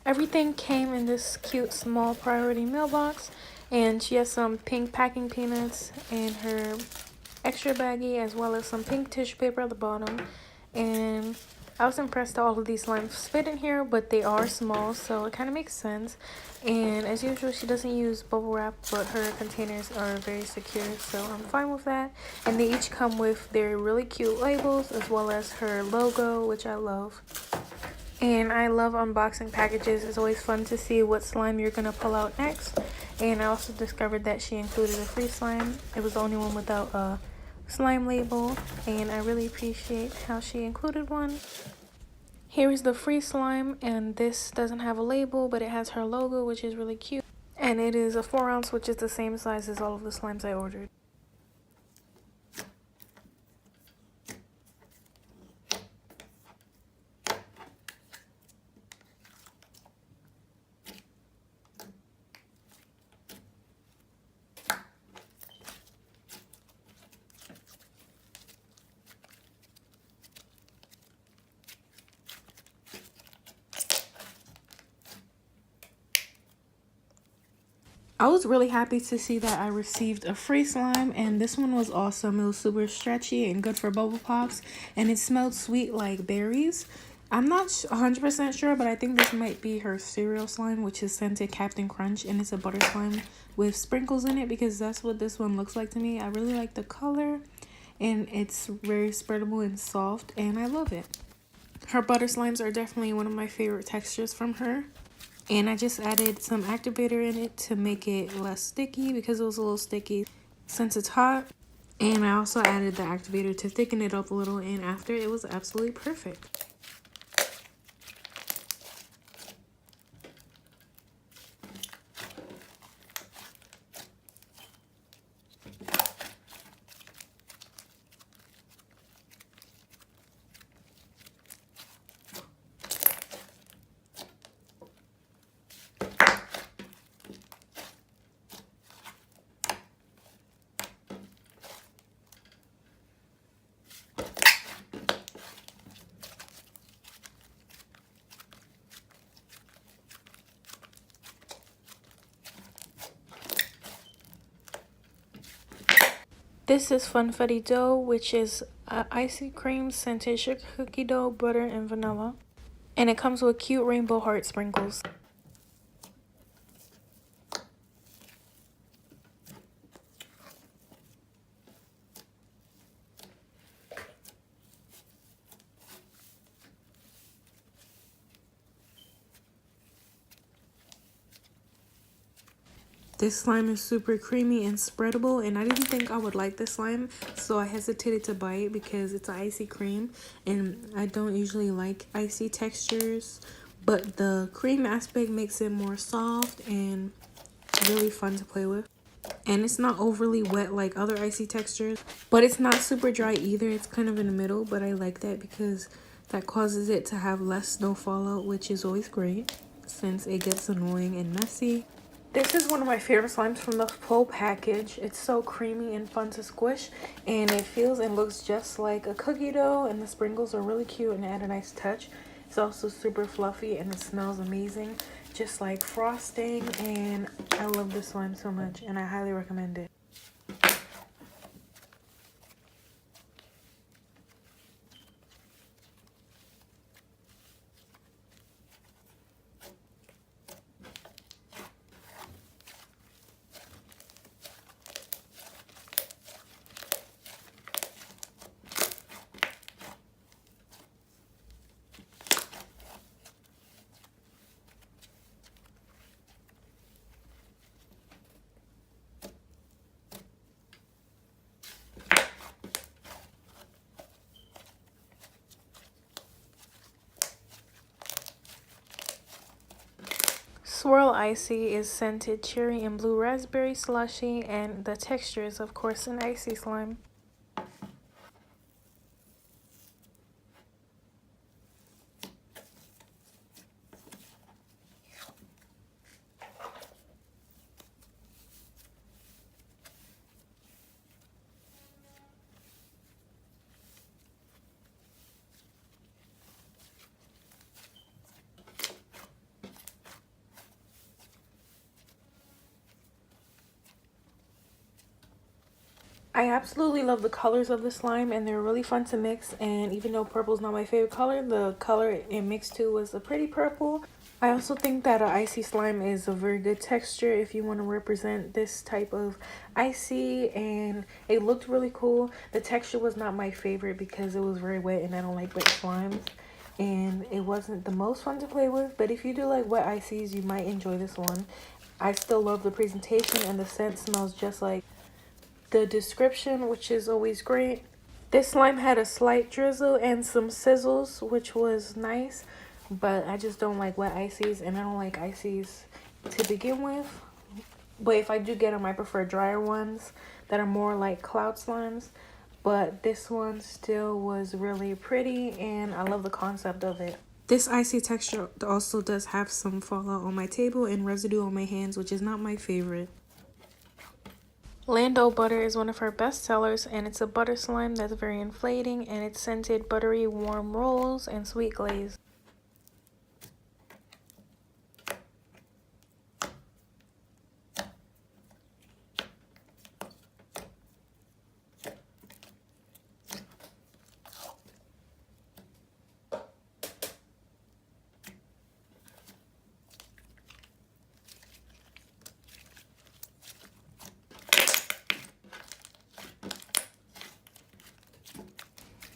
Everything came in this cute small priority mailbox, and she has some pink packing peanuts in her extra baggie, as well as some pink tissue paper at the bottom. And I was impressed that all of these slimes fit in here, but they are small, so it kind of makes sense. And as usual, she doesn't use bubble wrap, but her containers are very secure, so I'm fine with that. And they each come with their really cute labels, as well as her logo, which I love. And I love unboxing packages. It's always fun to see what slime you're gonna pull out next. And I also discovered that she included a free slime. It was the only one without a slime label, and I really appreciate how she included one. Here is the free slime, and this doesn't have a label, but it has her logo, which is really cute. And it is a 4 ounce, which is the same size as all of the slimes I ordered. I was really happy to see that I received a free slime, and this one was awesome. It was super stretchy and good for bubble pops, and it smelled sweet like berries. I'm not 100% sure, but I think this might be her cereal slime, which is scented Captain Crunch, and it's a butter slime with sprinkles in it, because that's what this one looks like to me. I really like the color, and it's very spreadable and soft, and I love it. Her butter slimes are definitely one of my favorite textures from her. And I just added some activator in it to make it less sticky, because it was a little sticky since it's hot. And I also added the activator to thicken it up a little, and after, it was absolutely perfect. This is Funfetti dough, which is icy cream, scented sugar cookie dough, butter, and vanilla. And it comes with cute rainbow heart sprinkles. This slime is super creamy and spreadable, and I didn't think I would like this slime, so I hesitated to buy it because it's icy cream, and I don't usually like icy textures, but the cream aspect makes it more soft and really fun to play with. And it's not overly wet like other icy textures, but it's not super dry either. It's kind of in the middle, but I like that because that causes it to have less snow fallout, which is always great since it gets annoying and messy. This is one of my favorite slimes from the full package. It's so creamy and fun to squish, and it feels and looks just like a cookie dough, and the sprinkles are really cute and add a nice touch. It's also super fluffy, and it smells amazing, just like frosting, and I love this slime so much, and I highly recommend it. Swirl Icy is scented cherry and blue raspberry slushy, and the texture is of course an icy slime. I absolutely love the colors of the slime, and they're really fun to mix. And even though purple is not my favorite color, the color it mixed to was a pretty purple. I also think that an icy slime is a very good texture if you want to represent this type of icy, and it looked really cool. The texture was not my favorite because it was very wet and I don't like wet slimes, and it wasn't the most fun to play with. But if you do like wet ices, you might enjoy this one. I still love the presentation, and the scent smells just like the description, which is always great. This slime had a slight drizzle and some sizzles, which was nice, but I just don't like wet ices, and I don't like ices to begin with. But if I do get them, I prefer drier ones that are more like cloud slimes. But this one still was really pretty, and I love the concept of it. This icy texture also does have some fallout on my table and residue on my hands, which is not my favorite. Lando butter is one of her best sellers, and it's a butter slime that's very inflating, and it's scented buttery warm rolls and sweet glaze.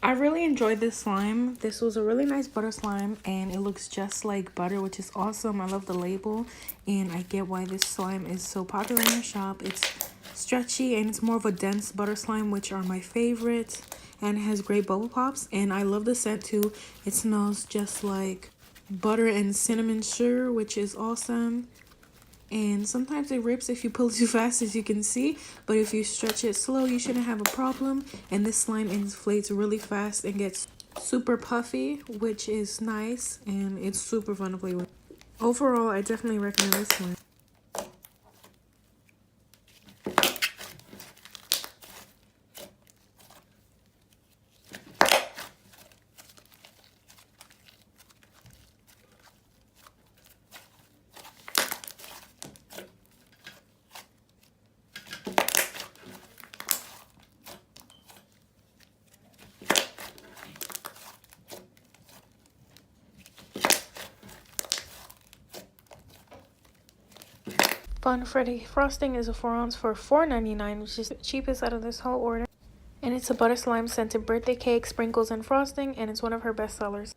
I really enjoyed this slime. This was a really nice butter slime, and it looks just like butter, which is awesome. I love the label, and I get why this slime is so popular in the shop. It's stretchy, and it's more of a dense butter slime, which are my favorite, and it has great bubble pops, and I love the scent too. It smells just like butter and cinnamon sugar, which is awesome. And sometimes it rips if you pull it too fast, as you can see, but if you stretch it slow, you shouldn't have a problem. And this slime inflates really fast and gets super puffy, which is nice, and it's super fun to play with. Overall, I definitely recommend this one. Fun Freddy frosting is a 4-ounce for $4.99, which is the cheapest out of this whole order. And it's a butter slime scented birthday cake, sprinkles, and frosting, and it's one of her best sellers.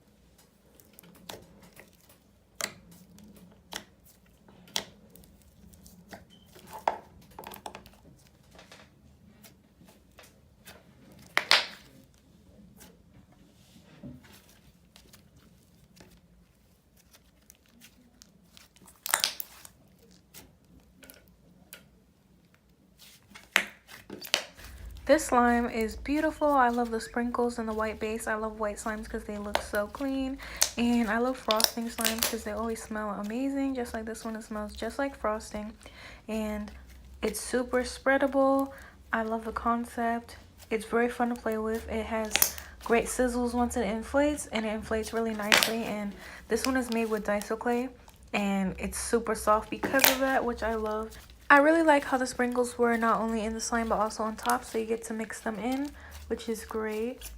This slime is beautiful. I love the sprinkles and the white base. I love white slimes because they look so clean. And I love frosting slimes because they always smell amazing. Just like this one, it smells just like frosting. And it's super spreadable. I love the concept. It's very fun to play with. It has great sizzles once it inflates, and it inflates really nicely. And this one is made with Daiso clay, and it's super soft because of that, which I love. I really like how the sprinkles were not only in the slime but also on top, so you get to mix them in, which is great.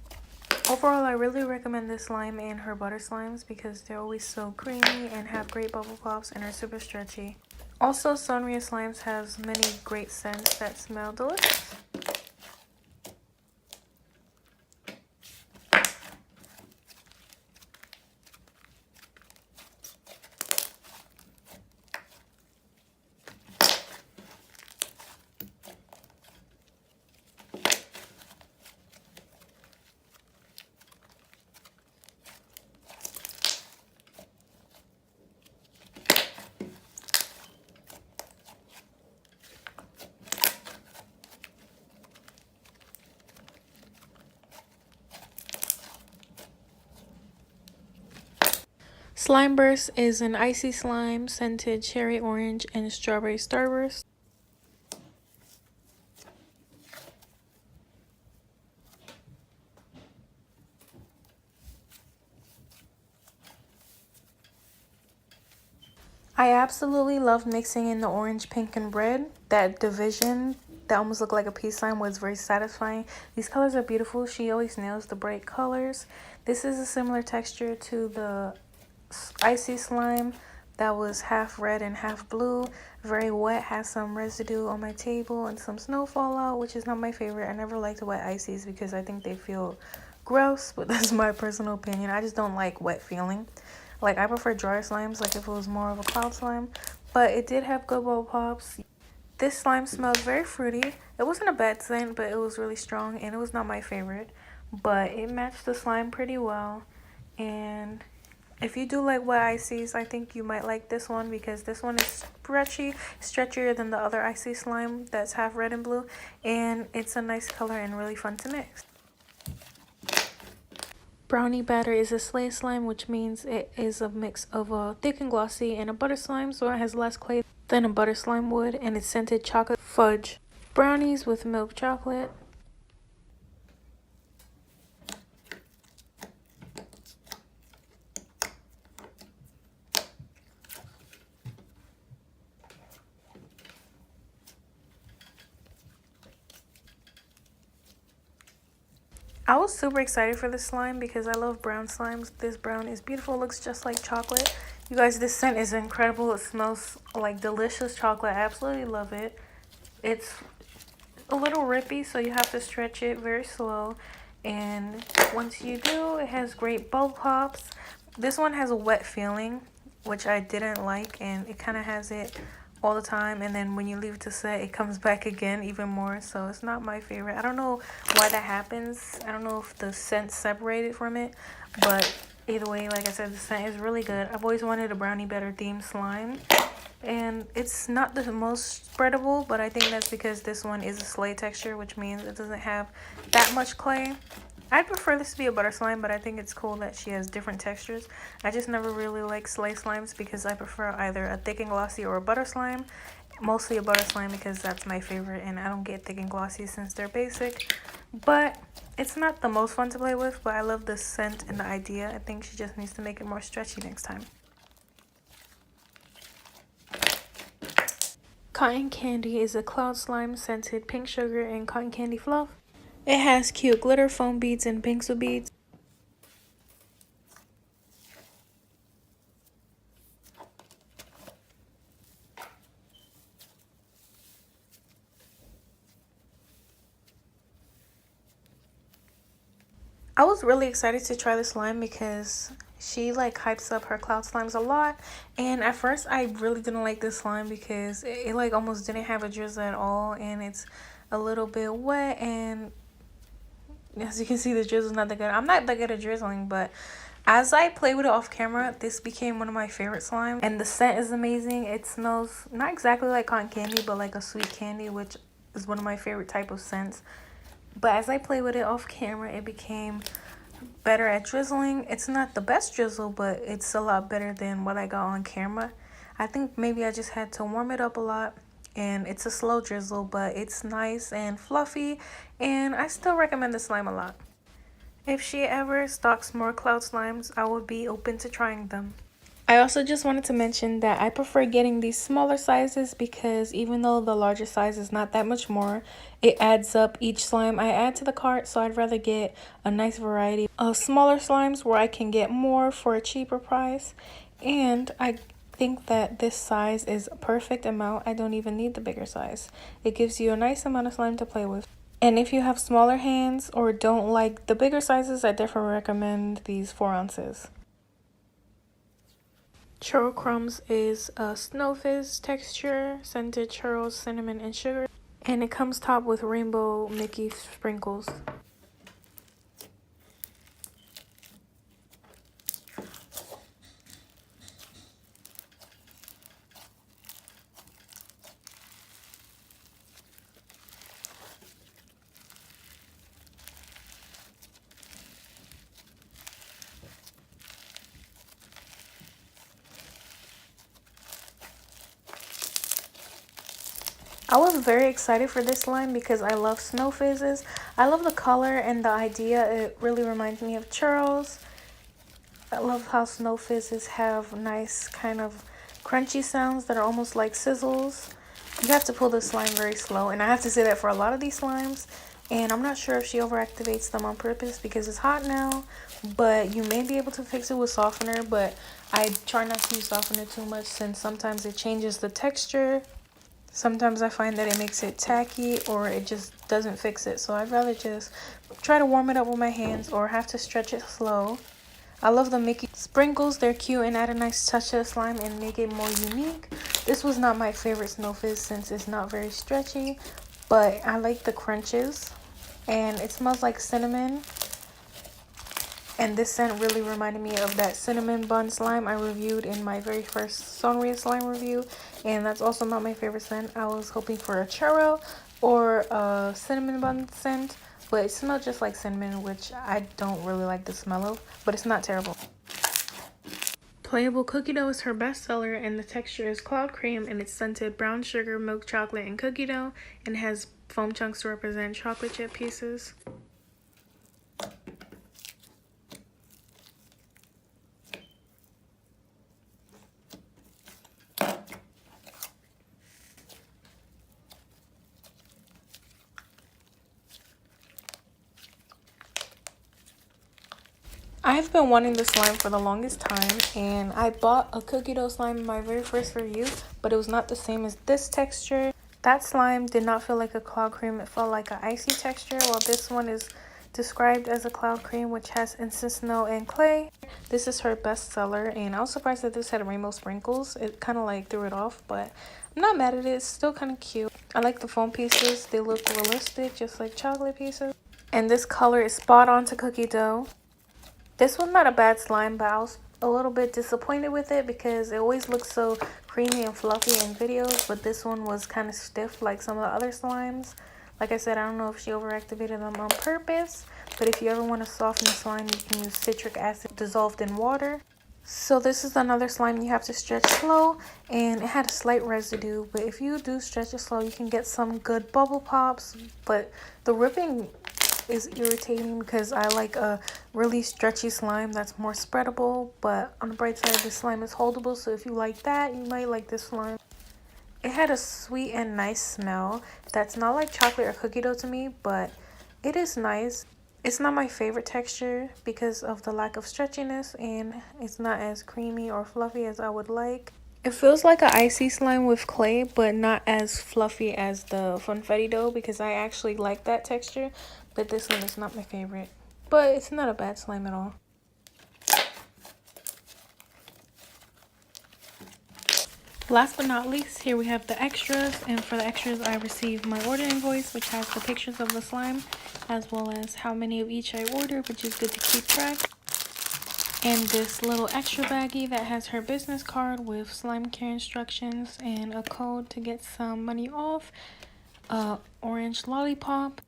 Overall, I really recommend this slime and her butter slimes because they're always so creamy and have great bubble pops and are super stretchy. Also, Sonria Slimes has many great scents that smell delicious. Slime Burst is an icy slime scented cherry orange and strawberry starburst. I absolutely love mixing in the orange, pink, and red. That division that almost look like a peace sign was very satisfying. These colors are beautiful. She always nails the bright colors. This is a similar texture to the icy slime that was half red and half blue. Very wet, has some residue on my table and some snow fallout, which is not my favorite. I never liked wet ices because I think they feel gross, but that's my personal opinion. I just don't like wet feeling. Like, I prefer dry slimes, like if it was more of a cloud slime. But it did have good bubble pops. This slime smells very fruity. It wasn't a bad scent, but it was really strong, and it was not my favorite. But it matched the slime pretty well. And if you do like wet ices, I think you might like this one because this one is stretchier than the other icy slime that's half red and blue. And it's a nice color and really fun to mix. Brownie batter is a slay slime, which means it is a mix of a thick and glossy and a butter slime, so it has less clay than a butter slime would, and it's scented chocolate fudge brownies with milk chocolate. I was super excited for this slime because I love brown slimes. This brown is beautiful, looks just like chocolate. You guys, this scent is incredible. It smells like delicious chocolate. I absolutely love it. It's a little rippy, so you have to stretch it very slow. And once you do, it has great bubble pops. This one has a wet feeling, which I didn't like, and it kind of has it all the time, and then when you leave it to set, it comes back again even more, so it's not my favorite. I don't know why that happens. I don't know if the scent's separated from it, but either way, like I said, the scent is really good. I've always wanted a brownie batter themed slime, and it's not the most spreadable, but I think that's because this one is a slay texture, which means it doesn't have that much clay. I'd prefer this to be a butter slime, but I think it's cool that she has different textures. I just never really like slay slimes because I prefer either a thick and glossy or a butter slime. Mostly a butter slime because that's my favorite, and I don't get thick and glossy since they're basic. But it's not the most fun to play with, but I love the scent and the idea. I think she just needs to make it more stretchy next time. Cotton candy is a cloud slime scented pink sugar and cotton candy fluff. It has cute glitter foam beads and pencil beads. I was really excited to try this slime because she like hypes up her cloud slimes a lot, and at first I really didn't like this slime because it like almost didn't have a drizzle at all, and it's a little bit wet, and as you can see, the drizzle's not that good. I'm not that good at drizzling, but as I play with it off camera, this became one of my favorite slimes. And the scent is amazing. It smells not exactly like cotton candy, but like a sweet candy, which is one of my favorite type of scents. But as I play with it off camera, it became better at drizzling. It's not the best drizzle, but it's a lot better than what I got on camera. I think maybe I just had to warm it up a lot. And it's a slow drizzle, but it's nice and fluffy, and I still recommend the slime a lot. If she ever stocks more cloud slimes, I would be open to trying them. I also just wanted to mention that I prefer getting these smaller sizes because even though the larger size is not that much more, it adds up each slime I add to the cart, so I'd rather get a nice variety of smaller slimes where I can get more for a cheaper price. And I think that this size is a perfect amount. I don't even need the bigger size. It gives you a nice amount of slime to play with. And if you have smaller hands or don't like the bigger sizes, I definitely recommend these 4 ounces. Churro Crumbs is a snow fizz texture, scented churros, cinnamon, and sugar. And it comes topped with rainbow Mickey sprinkles. I was very excited for this slime because I love snow fizzes. I love the color and the idea. It really reminds me of churros. I love how snow fizzes have nice kind of crunchy sounds that are almost like sizzles. You have to pull the slime very slow, and I have to say that for a lot of these slimes. And I'm not sure if she overactivates them on purpose because it's hot now, but you may be able to fix it with softener, but I try not to use softener too much since sometimes it changes the texture. Sometimes I find that it makes it tacky or it just doesn't fix it, so I'd rather just try to warm it up with my hands or have to stretch it slow. I love the Mickey sprinkles. They're cute and add a nice touch to the slime and make it more unique. This was not my favorite Snow Fizz since it's not very stretchy, but I like the crunches and it smells like cinnamon. And this scent really reminded me of that cinnamon bun slime I reviewed in my very first Sonria slime review. And that's also not my favorite scent. I was hoping for a churro or a cinnamon bun scent, but it smelled just like cinnamon, which I don't really like the smell of, but it's not terrible. Playable cookie dough is her bestseller, and the texture is cloud cream, and it's scented brown sugar, milk chocolate, and cookie dough, and has foam chunks to represent chocolate chip pieces. I've been wanting this slime for the longest time, and I bought a cookie dough slime in my very first review, but it was not the same as this texture. That slime did not feel like a cloud cream, it felt like an icy texture, while this one is described as a cloud cream, which has instant snow and clay. This is her bestseller, and I was surprised that this had rainbow sprinkles. It kind of like threw it off, but I'm not mad at it. It's still kind of cute. I like the foam pieces. They look realistic, just like chocolate pieces. And this color is spot on to cookie dough. This was not a bad slime, but I was a little bit disappointed with it because it always looks so creamy and fluffy in videos, but this one was kind of stiff like some of the other slimes. Like I said, I don't know if she overactivated them on purpose, but if you ever want to soften a slime, you can use citric acid dissolved in water. So this is another slime you have to stretch slow, and it had a slight residue, but if you do stretch it slow, you can get some good bubble pops, but the ripping is irritating because I like a really stretchy slime that's more spreadable, but on the bright side, this slime is holdable, so if you like that, you might like this slime. It had a sweet and nice smell that's not like chocolate or cookie dough to me, but it is nice. It's not my favorite texture because of the lack of stretchiness, and it's not as creamy or fluffy as I would like. It feels like an icy slime with clay, but not as fluffy as the funfetti dough because I actually like that texture, but this one is not my favorite. But it's not a bad slime at all. Last but not least, here we have the extras, and for the extras I received my order invoice, which has the pictures of the slime as well as how many of each I ordered, which is good to keep track. And this little extra baggie that has her business card with slime care instructions and a code to get some money off, orange lollipop,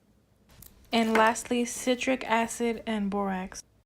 and lastly citric acid and borax.